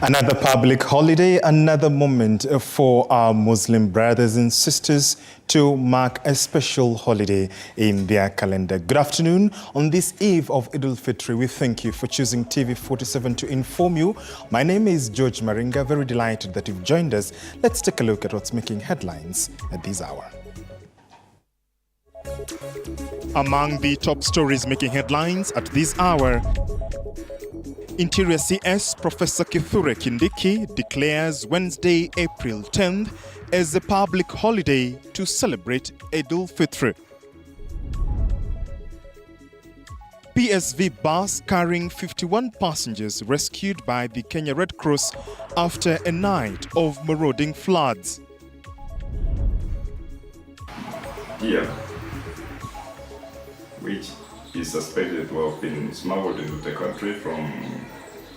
Another public holiday, another moment for our Muslim brothers and sisters to mark a special holiday in their calendar. Good afternoon. On this eve of Eid al-Fitr, we thank you for choosing TV47 to inform you. My name is George Maringa. Very delighted that you've joined us. Let's take a look at what's making headlines at this hour. Among the top stories making headlines at this hour, Interior CS Professor Kithure Kindiki declares Wednesday, April 10th as a public holiday to celebrate Eid al-Fitr. PSV bus carrying 51 passengers rescued by the Kenya Red Cross after a night of marauding floods. Here, which is suspected to have been smuggled into the country from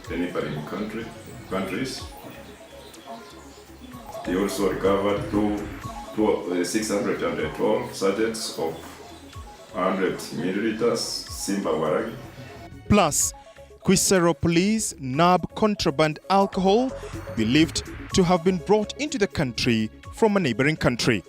the neighboring countries. They also recovered 612 sachets of 100 milliliters Simba Waragi. Plus, Quisero police nab contraband alcohol believed to have been brought into the country from a neighboring country.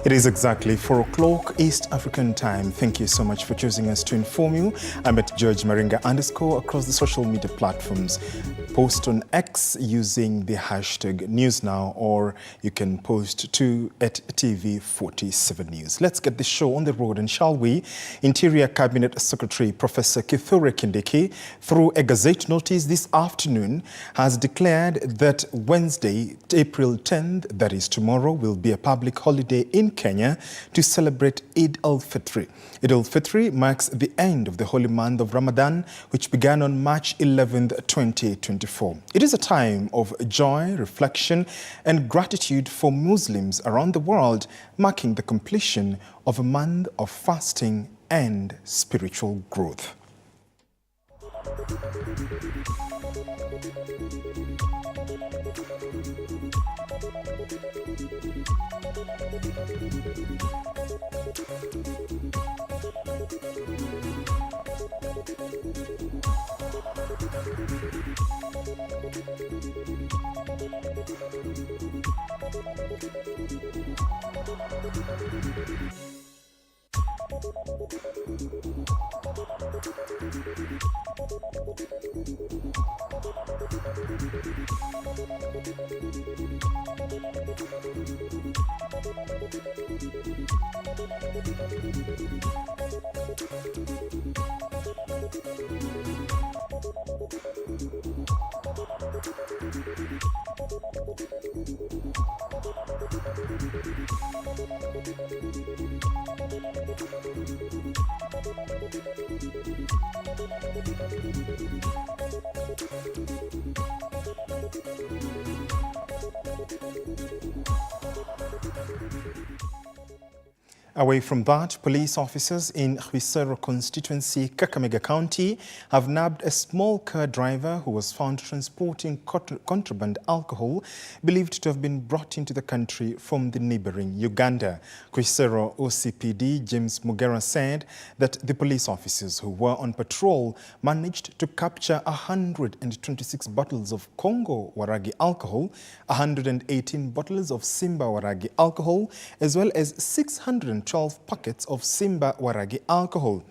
It is exactly 4 o'clock East African time. Thank you so much for choosing us to inform you. I'm at George Maringa _ across the social media platforms. Post on X using the hashtag NewsNow, or you can post to @TV47 News. Let's get the show on the road, and shall we? Interior Cabinet Secretary Professor Kithure Kindiki, through a Gazette notice this afternoon, has declared that Wednesday, April 10th, that is tomorrow, will be a public holiday in Kenya to celebrate Eid al-Fitr. Eid al-Fitr marks the end of the holy month of Ramadan, which began on March 11th, 2024. It is a time of joy, reflection, and gratitude for Muslims around the world, marking the completion of a month of fasting and spiritual growth. Away from that, police officers in Quisero constituency, Kakamega County, have nabbed a small car driver who was found transporting contraband alcohol believed to have been brought into the country from the neighboring Uganda. Quisero OCPD James Mugera said that the police officers who were on patrol managed to capture 126 bottles of Congo Waragi alcohol, 118 bottles of Simba Waragi alcohol, as well as 612 packets of Simba Waragi alcohol.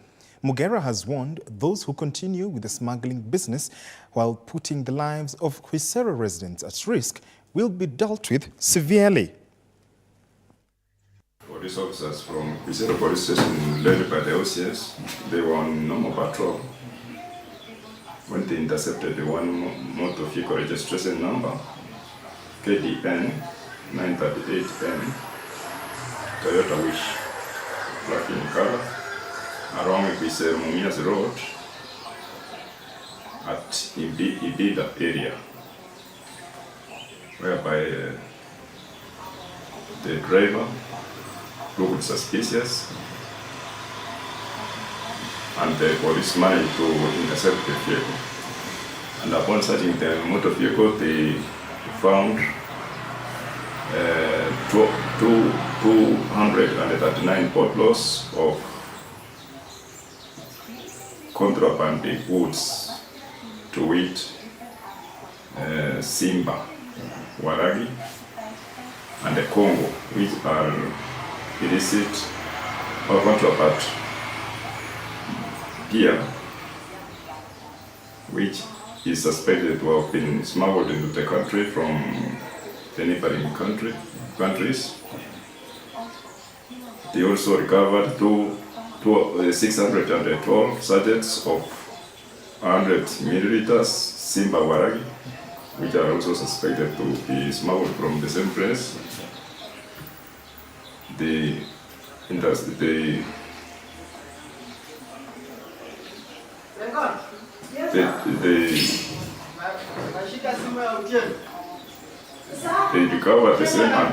Mugera has warned those who continue with the smuggling business while putting the lives of Quisero residents at risk will be dealt with severely. Police officers from Quisero police station led by the OCS, they were on normal patrol when they intercepted the one motor vehicle registration number KDN 938N Toyota Wish, black in color, along Quisero Mumias Road at Ibida area, whereby the driver looked suspicious, and the police managed to intercept the vehicle. And upon searching the motor vehicle, they found 239 bottles of contraband goods, to wit, Simba, Waragi, and the Congo, which are illicit or contraband beer, which is suspected to have been smuggled into the country from the neighboring countries. They also recovered 612 sachets of 100 milliliters Simba Waragi, which are also suspected to be smuggled from the same place. The they recovered the same and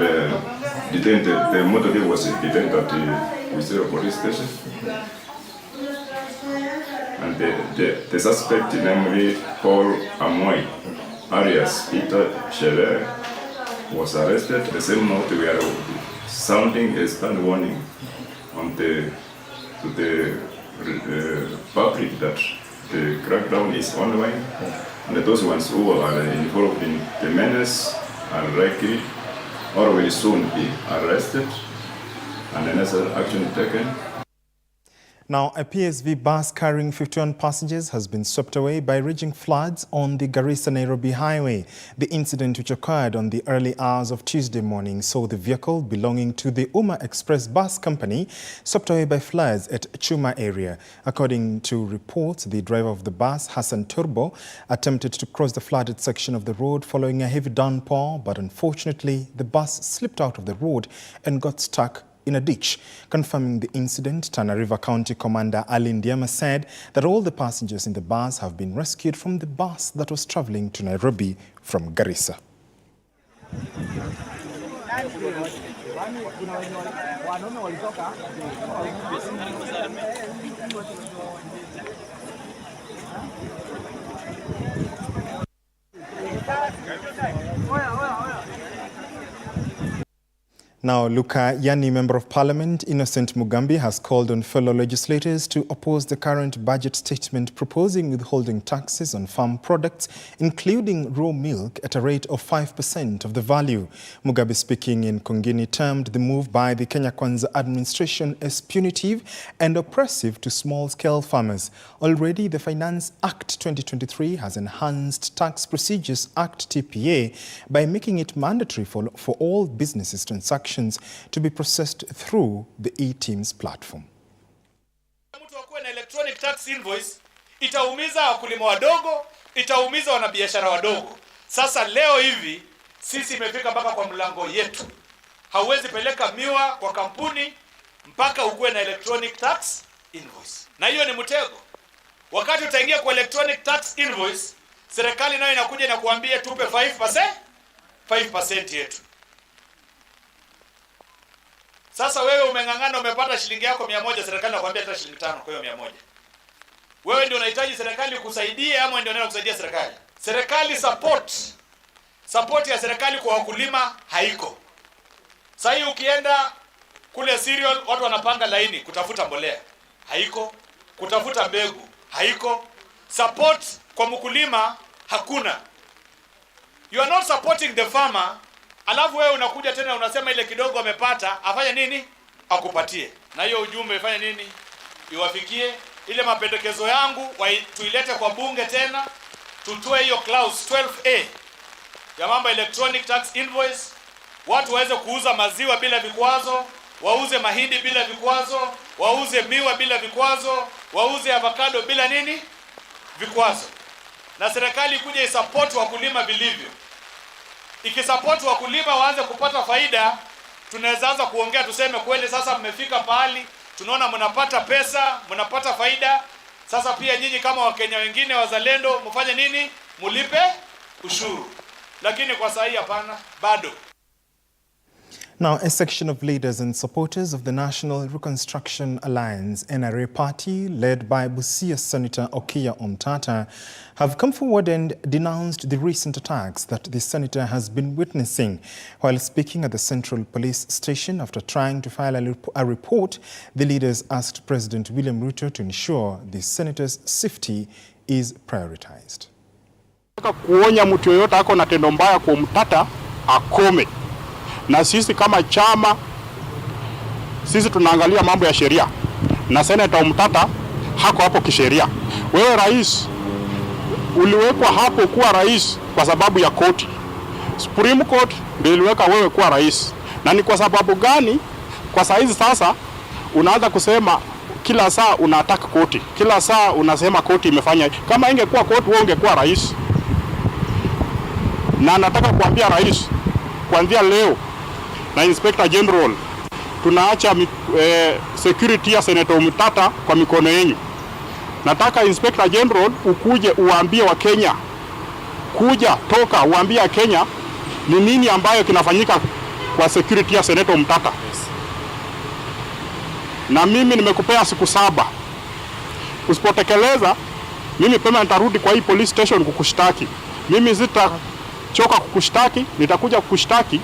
detained the motor vehicle was detained at the Wisera police station. And the suspect, namely Paul Amoy, alias Peter Scherer, was arrested. The same note we are sounding a stand warning on to the public that the crackdown is ongoing, and those ones who are involved in the menace are likely or will soon be arrested and the necessary action taken. Now, a PSV bus carrying 51 passengers has been swept away by raging floods on the Garissa-Nairobi highway. The incident, which occurred on the early hours of Tuesday morning, saw the vehicle belonging to the Uma Express Bus Company swept away by floods at Chuma area. According to reports, the driver of the bus, Hassan Turbo, attempted to cross the flooded section of the road following a heavy downpour, but unfortunately, the bus slipped out of the road and got stuck in a ditch. Confirming the incident, Tana River County Commander Alin Diama said that all the passengers in the bus have been rescued from the bus that was traveling to Nairobi from Garissa. Now, Luka Yani, Member of Parliament, Innocent Mugambi, has called on fellow legislators to oppose the current budget statement proposing withholding taxes on farm products, including raw milk, at a rate of 5% of the value. Mugabe, speaking in Kongini, termed the move by the Kenya Kwanza administration as punitive and oppressive to small-scale farmers. Already, the Finance Act 2023 has enhanced Tax Procedures Act TPA by making it mandatory for all businesses transactions to be processed through the eTeams platform. Mtu akuwe na electronic tax invoice itaumiza wakulima wadogo, itaumiza wanabiashara wadogo. Sasa leo hivi sisi imefika mpaka kwa mlango yetu. Hauwezi peleka miwa kwa kampuni mpaka ukuwe na electronic tax invoice. Na hiyo ni mtego. Wakati utaingia kwa electronic tax invoice, serikali nayo inakuja na kuambia tupe 5% yetu. Sasa wewe umeng'ang'ana, umepata shilingi yako 100, serikali inakwambia hata shilingi 5 kwa hiyo 100. Wewe ndio unahitaji serikali kusaidie ama ndio unaenda kusaidia serikali? Serikali support ya serikali kwa wakulima haiko. Sasa hii ukienda kule cereal, watu wanapanga laini kutafuta mbolea, haiko. Kutafuta mbegu, haiko. Support kwa mkulima hakuna. You are not supporting the farmer. Alafu wewe unakuja tena unasema ile kidogo amepata afanye nini? Akupatie. Na hiyo ujumbe ifanye nini? Iwafikie. Ile mapendekezo yangu tuilete kwa bunge tena, tutoe hiyo clause 12A ya mambo electronic tax invoice. Watu waweze kuuza maziwa bila vikwazo, wauze mahindi bila vikwazo, wauze miwa bila vikwazo, wauze avocado bila nini? Vikwazo. Na serikali kuja isupport wakulima vilivyo. Ikisupport wakulima waanze kupata faida, tunaweza anza kuongea tuseme kweli sasa mmefika pahali tunaona mnapata pesa, mnapata faida. Sasa pia nyinyi kama Wakenya wengine wazalendo mfanye nini? Mulipe ushuru. Lakini kwa sasa hapana, bado. Now, a section of leaders and supporters of the National Reconstruction Alliance NRA party, led by Busia Senator Okiya Omtata, have come forward and denounced the recent attacks that the senator has been witnessing. While speaking at the Central Police Station after trying to file a report, the leaders asked President William Ruto to ensure the senator's safety is prioritized. Kuonya mtu yoyote ako na tendo mbaya kwa Omtata akome. Na sisi kama chama, sisi tunaangalia mambo ya sheria. Na Senator Omtata hako hapo kisheria. Wewe rais, uliwekwa hapo kuwa rais kwa sababu ya koti. Supreme Court ndio iliweka wewe kuwa rais. Na ni kwa sababu gani? Kwa saizi sasa unaanza kusema kila saa unataka koti. Kila saa unasema koti imefanya. Kama ingekuwa koti wewe ungekuwa rais. Na nataka kuambia rais, kuanzia leo na Inspector General, tunaacha security ya Senator Omtata kwa mikono yenu. Nataka Inspector General ukuje uambie wa Kenya, toka uambie Kenya ni nini ambayo kinafanyika kwa security ya Senator Omtata. Yes. Na mimi nimekupea siku 7. Usipotekeleza, mimi pema nitarudi kwa hii police station kukushtaki. Mimi choka kukushtaki, nitakuja kukushtaki.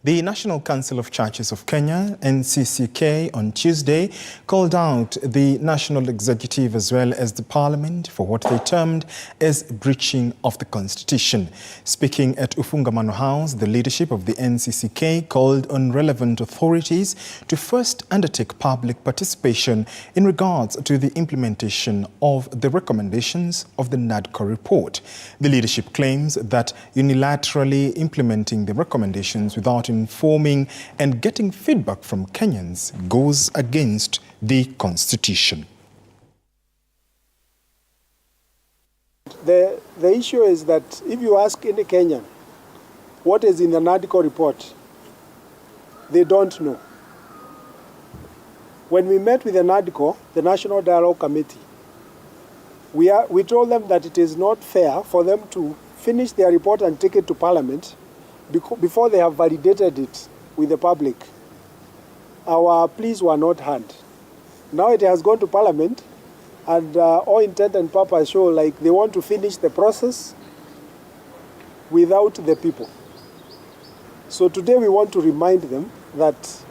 The National Council of Churches of Kenya, NCCK, on Tuesday called out the National Executive as well as the Parliament for what they termed as breaching of the Constitution. Speaking at Ufungamano House, the leadership of the NCCK called on relevant authorities to first undertake public participation in regards to the implementation of the recommendations of the NADCO report. The leadership claims that unilaterally implementing the recommendations without informing and getting feedback from Kenyans goes against the Constitution. The issue is that if you ask any Kenyan what is in the NADCO report, they don't know. When we met with the NADCO, the National Dialogue Committee, we told them that it is not fair for them to finish their report and take it to Parliament before they have validated it with the public. Our pleas were not heard. Now it has gone to Parliament, and all intent and purpose show like they want to finish the process without the people. So today we want to remind them that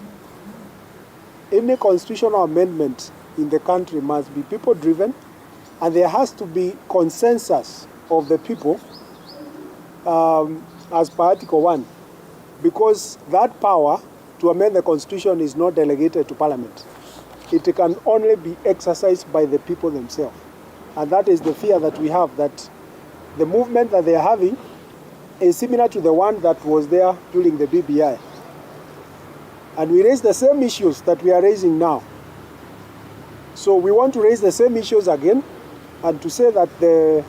any constitutional amendment in the country must be people-driven, and there has to be consensus of the people as per Article 1, because that power to amend the Constitution is not delegated to Parliament. It can only be exercised by the people themselves. And that is the fear that we have, that the movement that they are having is similar to the one that was there during the BBI. And we raise the same issues that we are raising now. So we want to raise the same issues again, and to say that the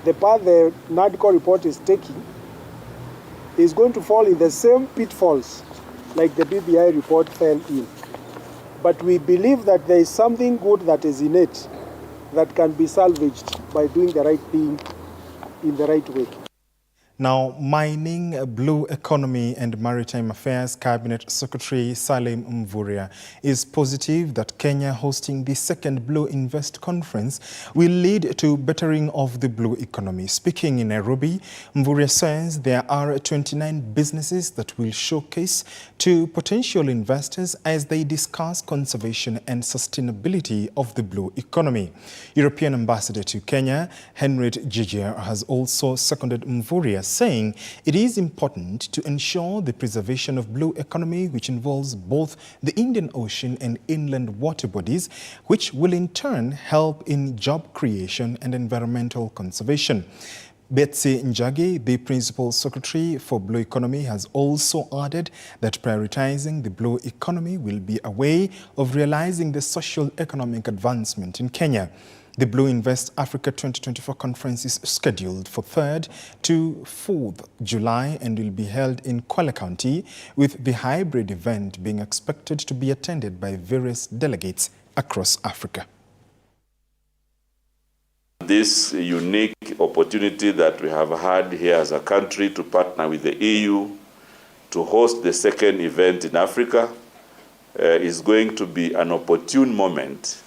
path the NADCO report is taking is going to fall in the same pitfalls like the BBI report fell in. But we believe that there is something good that is in it that can be salvaged by doing the right thing in the right way. Now, Mining, Blue Economy and Maritime Affairs Cabinet Secretary Salim Mvurya is positive that Kenya hosting the second Blue Invest Conference will lead to bettering of the blue economy. Speaking in Nairobi, Mvurya says there are 29 businesses that will showcase to potential investors as they discuss conservation and sustainability of the blue economy. European Ambassador to Kenya, Henriette Giger, has also seconded Mvurya, saying it is important to ensure the preservation of blue economy, which involves both the Indian Ocean and inland water bodies, which will in turn help in job creation and environmental conservation. Betsy Njagi, the Principal Secretary for Blue Economy, has also added that prioritizing the blue economy will be a way of realizing the social economic advancement in Kenya. The Blue Invest Africa 2024 conference is scheduled for 3rd to 4th July and will be held in Kwale County, with the hybrid event being expected to be attended by various delegates across Africa. This unique opportunity that we have had here as a country to partner with the EU to host the second event in Africa is going to be an opportune moment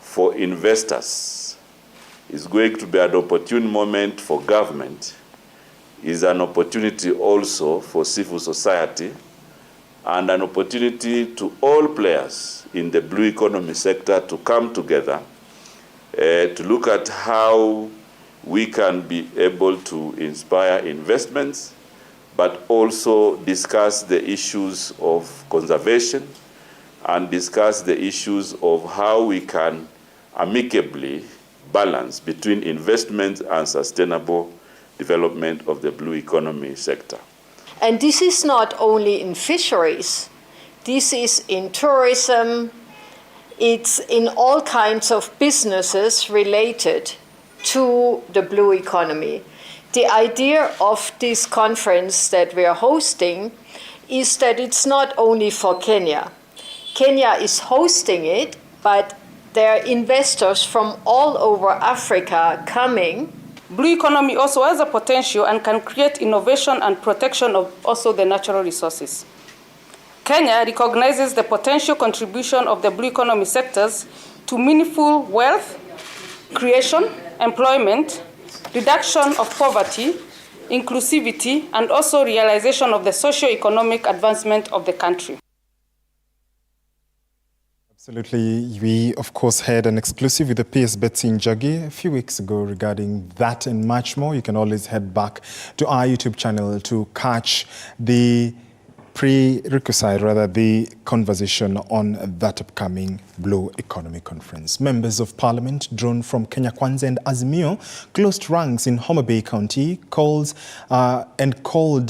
for investors. It's going to be an opportune moment for government. Is an opportunity also for civil society and an opportunity to all players in the blue economy sector to come together to look at how we can be able to inspire investments, but also discuss the issues of conservation and discuss the issues of how we can amicably balance between investment and sustainable development of the blue economy sector. And this is not only in fisheries, this is in tourism, it's in all kinds of businesses related to the blue economy. The idea of this conference that we are hosting is that it's not only for Kenya. Kenya is hosting it, but there are investors from all over Africa coming. Blue economy also has a potential and can create innovation and protection of also the natural resources. Kenya recognizes the potential contribution of the blue economy sectors to meaningful wealth creation, employment, reduction of poverty, inclusivity, and also realization of the socio-economic advancement of the country. Absolutely. We, of course, had an exclusive with the PS Betsy Njagi a few weeks ago regarding that and much more. You can always head back to our YouTube channel to catch the the conversation on that upcoming Blue Economy Conference. Members of Parliament drawn from Kenya Kwanza and Azimio closed ranks in Homa Bay County called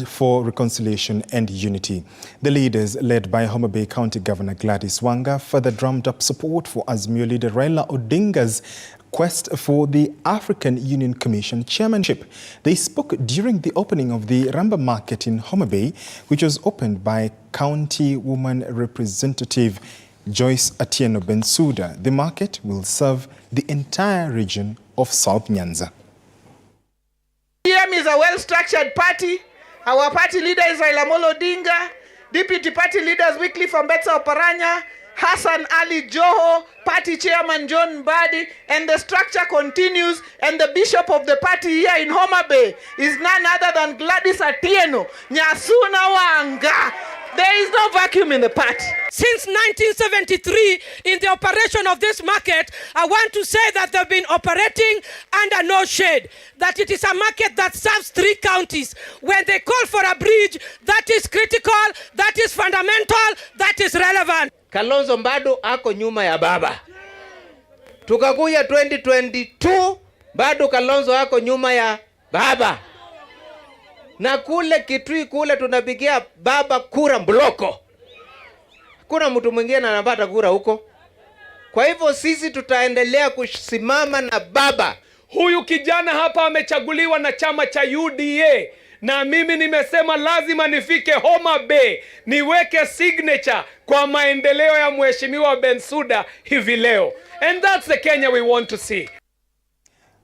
for reconciliation and unity. The leaders, led by Homa Bay County Governor Gladys Wanga, further drummed up support for Azimio leader Raila Odinga's quest for the African Union Commission chairmanship. They spoke during the opening of the Ramba Market in Homa Bay, which was opened by County Woman Representative Joyce Atieno Bensouda. The market will serve the entire region of South Nyanza. PM is a well-structured party. Our party leader is Raila Amolo Odinga. Deputy party leaders Wycliffe Ambetsa Oparanya, Hassan Ali Joho, party chairman John Mbadi, and the structure continues, and the bishop of the party here in Homa Bay is none other than Gladys Atieno Nyasuna Wanga. There is no vacuum in the party. Since 1973, in the operation of this market, I want to say that they've been operating under no shade. That it is a market that serves 3 counties. When they call for a bridge, that is critical, that is fundamental, that is relevant. Kalonzo bado ako nyuma ya baba. Tukakuja 2022, bado Kalonzo ako nyuma ya baba. Na kule Kitui kule tunapigia baba kura mbloko. Kuna mtu mwingine anapata kura huko. Kwa hivyo sisi tutaendelea kusimama na baba. Huyu kijana hapa amechaguliwa na chama cha UDA. Na mimi nimesema lazima nifike Homa Bay niweke signature kwa maendeleo ya Mheshimiwa Bensouda hivi leo. And that's the Kenya we want to see.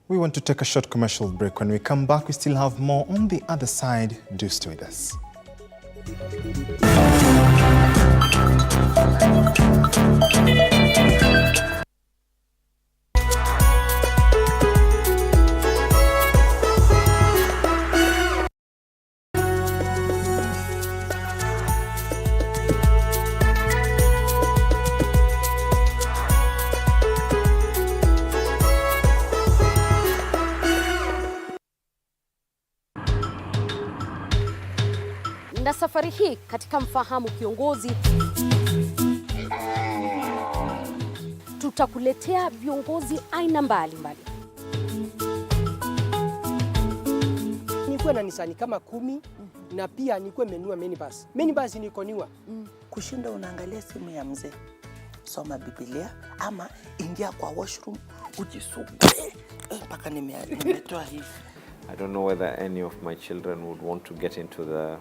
We want to take a short commercial break. When we come back, we still have more on the other side. Do stay with us. Na safari hii katika Mfahamu Kiongozi tutakuletea viongozi aina mbalimbali. Nikuwe na Nisani kama 10 na pia nikuwe menua minibus. Minibus niko niwa. Kushinda unaangalia simu ya mzee. Soma Biblia ama ingia kwa washroom ujisugue. Mpaka nimetoa hivi. I don't know whether any of my children would want to get into the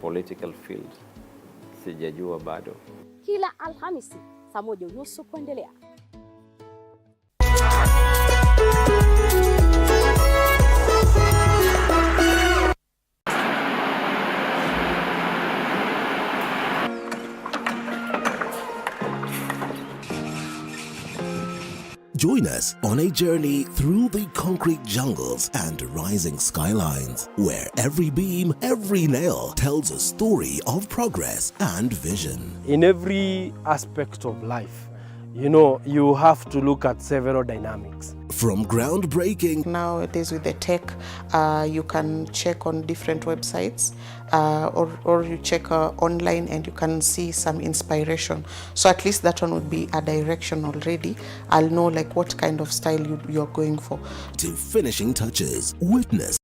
political field. Sijajua bado. Kila Alhamisi saa 1:30 kuendelea. Join us on a journey through the concrete jungles and rising skylines, where every beam, every nail tells a story of progress and vision. In every aspect of life, you have to look at several dynamics. From groundbreaking. Nowadays with the tech, you can check on different websites or you check online and you can see some inspiration. So at least that one would be a direction already. I'll know like what kind of style you're going for. To finishing touches, witness.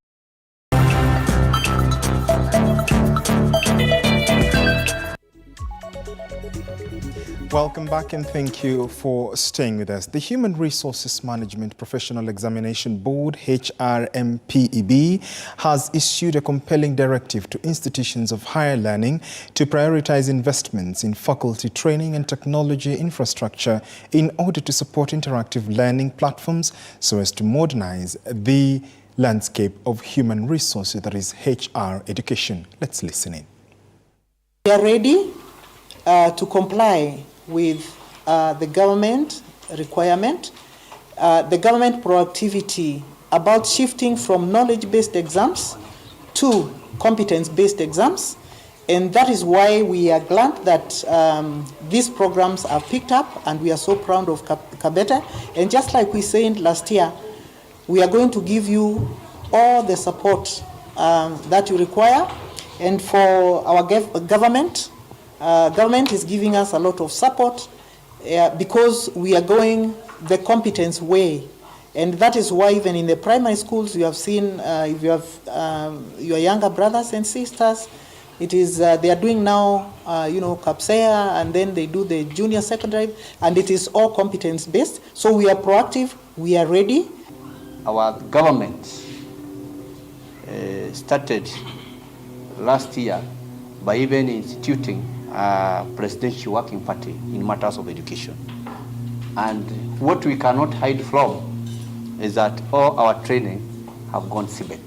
Welcome back and thank you for staying with us. The Human Resources Management Professional Examination Board, HRMP, has issued a compelling directive to institutions of higher learning to prioritize investments in faculty training and technology infrastructure in order to support interactive learning platforms so as to modernize the landscape of human resources, that is HR education. Let's listen in. We are ready to comply with the government requirement, the government proactivity about shifting from knowledge-based exams to competence-based exams. And that is why we are glad that these programs are picked up, and we are so proud of Kabete. And just like we said last year, we are going to give you all the support that you require. And for our government is giving us a lot of support because we are going the competence way. And that is why even in the primary schools you have seen, if you have your younger brothers and sisters, it is, they are doing now, CAPSEA, and then they do the junior secondary, and it is all competence based. So we are proactive, we are ready. Our government started last year by even instituting a presidential working party in matters of education. And what we cannot hide from is that all our training have gone CBET.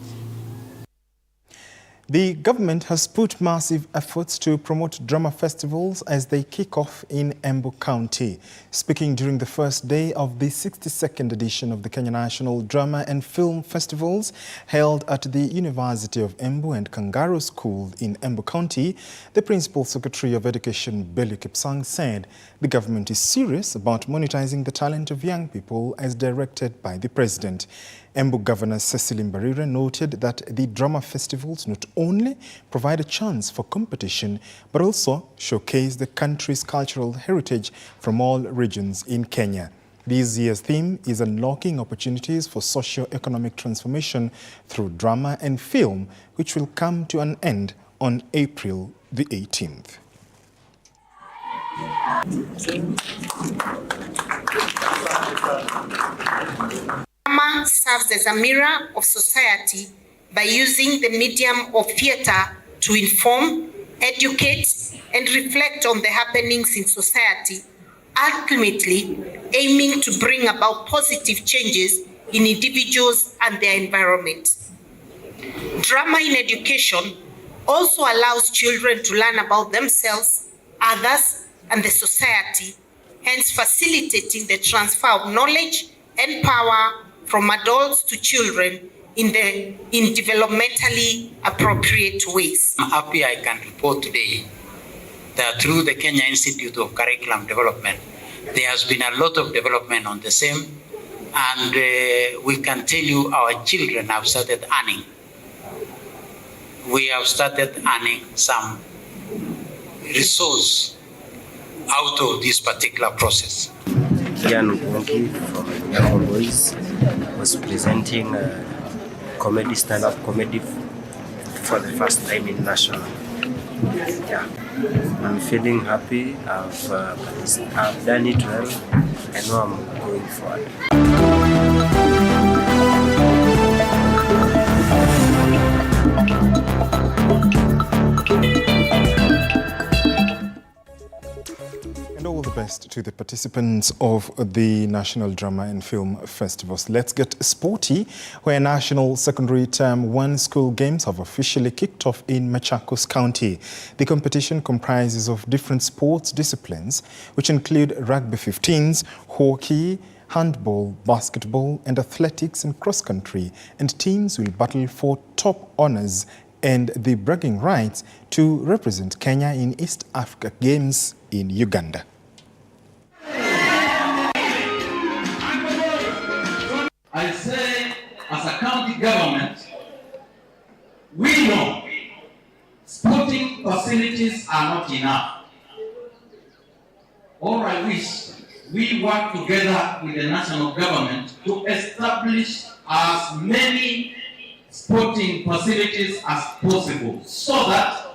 The government has put massive efforts to promote drama festivals as they kick off in Embu County. Speaking during the first day of the 62nd edition of the Kenya National Drama and Film Festivals held at the University of Embu and Kangaroo School in Embu County, the Principal Secretary of Education, Belly Kipsang, said the government is serious about monetizing the talent of young people as directed by the President. Embu Governor Cecily Mbarire noted that the drama festivals not only provide a chance for competition, but also showcase the country's cultural heritage from all regions in Kenya. This year's theme is unlocking opportunities for socio-economic transformation through drama and film, which will come to an end on April the 18th. Drama serves as a mirror of society by using the medium of theatre to inform, educate, and reflect on the happenings in society, ultimately aiming to bring about positive changes in individuals and their environment. Drama in education also allows children to learn about themselves, others, and the society, hence facilitating the transfer of knowledge and power from adults to children in developmentally appropriate ways. I'm happy I can report today that through the Kenya Institute of Curriculum Development, there has been a lot of development on the same, and we can tell you our children have started earning. We have started earning some resource out of this particular process. Kian Ngongi from Young Boys was presenting comedy, stand-up comedy for the first time in national. Yeah, I'm feeling happy. I've done it well. I know I'm going forward. All the best to the participants of the National Drama and Film Festivals. Let's get sporty, where National Secondary Term 1 school games have officially kicked off in Machakos County. The competition comprises of different sports disciplines, which include rugby 15s, hockey, handball, basketball, and athletics and cross-country, and teams will battle for top honors and the bragging rights to represent Kenya in East Africa Games in Uganda. I say, as a county government, we know sporting facilities are not enough. All I wish we work together with the national government to establish as many sporting facilities as possible, so that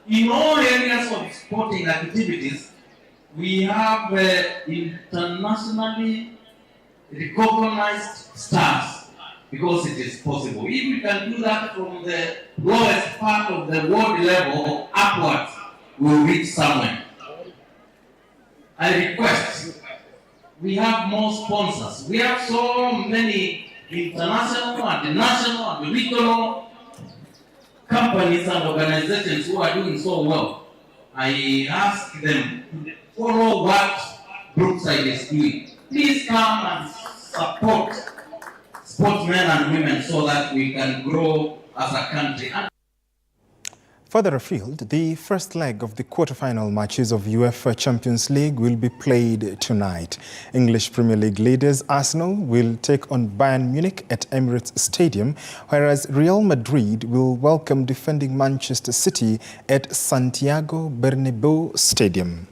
in all areas of sporting activities we have internationally recognized stars, because it is possible. If we can do that from the lowest part of the world level upwards, we'll reach somewhere. I request we have more sponsors. We have so many international and national and regional companies and organizations who are doing so well. I ask them to follow what Brookside is doing. Please come and support sportsmen and women so that we can grow as a country. Further afield, the first leg of the quarter-final matches of UEFA Champions League will be played tonight. English Premier League leaders Arsenal will take on Bayern Munich at Emirates Stadium, whereas Real Madrid will welcome defending Manchester City at Santiago Bernabeu Stadium.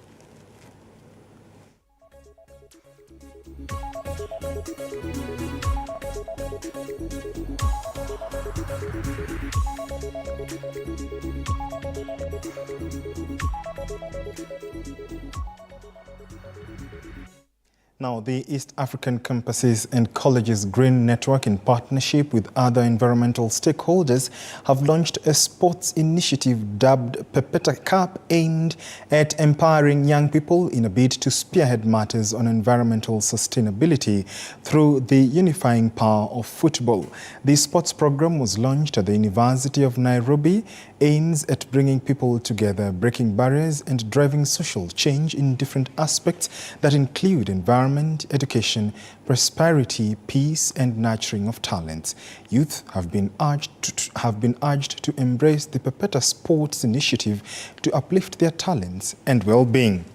Now, the East African Campuses and Colleges Green Network, in partnership with other environmental stakeholders, have launched a sports initiative dubbed PEPA Cup, aimed at empowering young people in a bid to spearhead matters on environmental sustainability through the unifying power of football. The sports program was launched at the University of Nairobi, aims at bringing people together, breaking barriers and driving social change in different aspects that include environment, education, prosperity, peace and nurturing of talents. Youth have been urged to embrace the PEPA Sports Initiative to uplift their talents and well-being.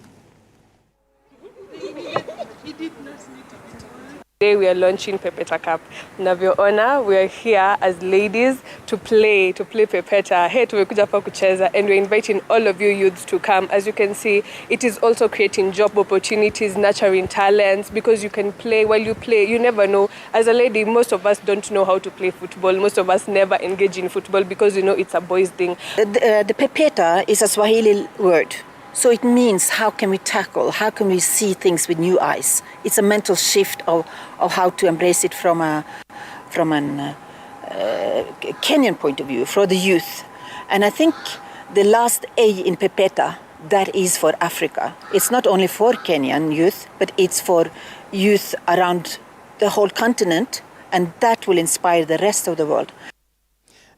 Today we are launching PEPA Cup. Navyoona, we are here as ladies to play PEPA. Hey, tumekuja hapa kucheza, and we're inviting all of you youths to come. As you can see, it is also creating job opportunities, nurturing talents, because you can play. While you play, you never know. As a lady, most of us don't know how to play football. Most of us never engage in football because, you know, it's a boys' thing. The PEPA is a Swahili word. So it means how can we tackle, how can we see things with new eyes. It's a mental shift of how to embrace it from an Kenyan point of view, for the youth. And I think the last A in PEPA, that is for Africa. It's not only for Kenyan youth, but it's for youth around the whole continent, and that will inspire the rest of the world.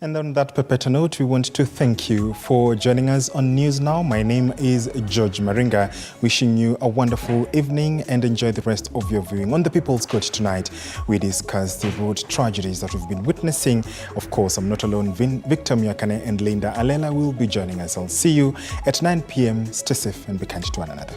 And on that PEPA note, we want to thank you for joining us on News Now. My name is George Maringa, wishing you a wonderful evening and enjoy the rest of your viewing. On the People's Court tonight, we discuss the road tragedies that we've been witnessing. Of course, I'm not alone. Victor Miakane and Linda Alela will be joining us. I'll see you at 9 p.m. Stay safe and be kind to one another.